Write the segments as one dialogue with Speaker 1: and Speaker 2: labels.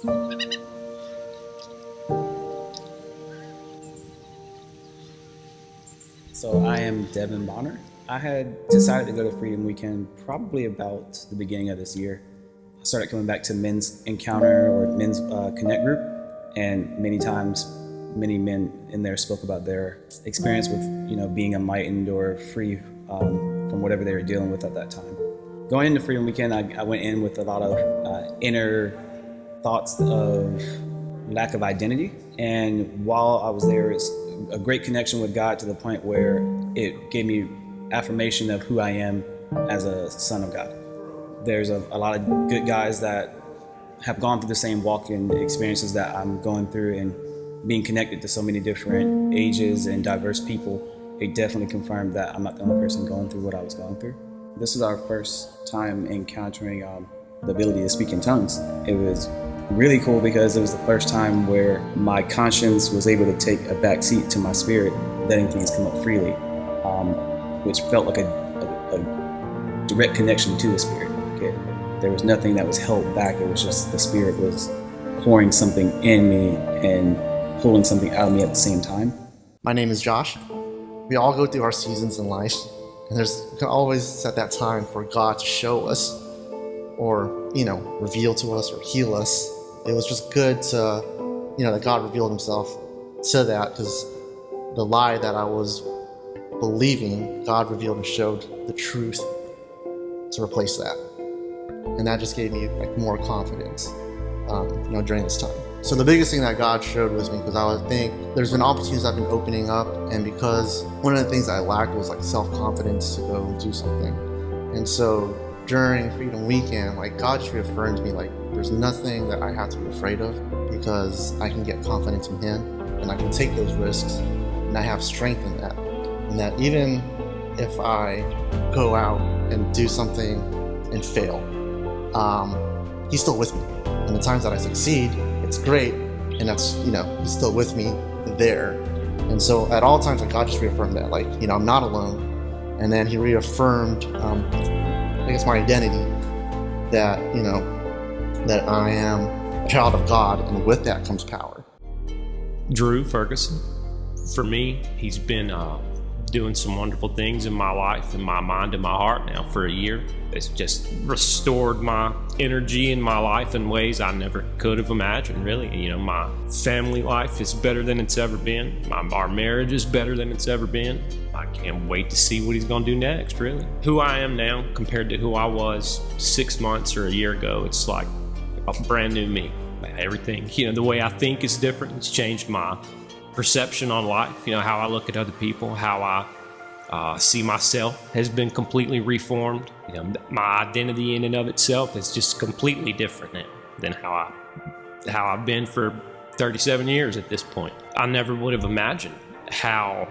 Speaker 1: So I am Devin Bonner. I had decided to go to Freedom Weekend probably about the beginning of this year. I started coming back to men's encounter or men's connect group, and many times, many men in there spoke about their experience with, being enlightened or free from whatever they were dealing with at that time. Going into Freedom Weekend, I went in with a lot of inner thoughts of lack of identity, and while I was there, it's a great connection with God to the point where it gave me affirmation of who I am as a son of God. There's a lot of good guys that have gone through the same walk-in experiences that I'm going through, and being connected to so many different ages and diverse people, it definitely confirmed that I'm not the only person going through what I was going through. This was our first time encountering the ability to speak in tongues. It was really cool because it was the first time where my conscience was able to take a back seat to my spirit, letting things come up freely, which felt like a direct connection to the spirit. There was nothing that was held back. It was just the spirit was pouring something in me and pulling something out of me at the same time.
Speaker 2: My name is Josh. We all go through our seasons in life, and there's always at that time for God to show us or, reveal to us or heal us. It was just good to, that God revealed himself to that, because the lie that I was believing, God revealed and showed the truth to replace that. And that just gave me more confidence, during this time. So the biggest thing that God showed was me, because I would think there's been opportunities I've been opening up, and because one of the things I lacked was self-confidence to go and do something. And so during Freedom Weekend, God just reaffirmed to me, there's nothing that I have to be afraid of, because I can get confidence in him, and I can take those risks, and I have strength in that. And that even if I go out and do something and fail, he's still with me. And the times that I succeed, it's great, and that's, he's still with me there. And so at all times, God just reaffirmed that, I'm not alone. And then he reaffirmed, my identity, that, that I am a child of God, and with that comes power.
Speaker 3: Drew Ferguson. For me, he's been doing some wonderful things in my life, in my mind, and my heart now for a year. It's just restored my energy in my life in ways I never could have imagined, really. My family life is better than it's ever been. Our marriage is better than it's ever been. I can't wait to see what he's going to do next, really. Who I am now compared to who I was 6 months or a year ago, it's like a brand new me. Everything, the way I think is different. It's changed my perception on life, how I look at other people, how I see myself has been completely reformed. My identity in and of itself is just completely different now than how I've been for 37 years at this point. I never would have imagined how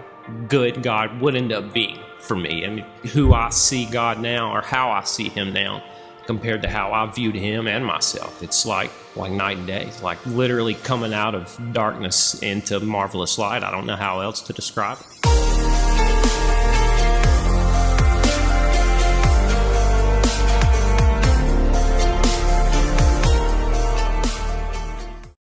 Speaker 3: good God would end up being for me. Who I see God now, or how I see him now, compared to how I viewed him and myself. It's like night and day. It's like literally coming out of darkness into marvelous light. I don't know how else to describe it.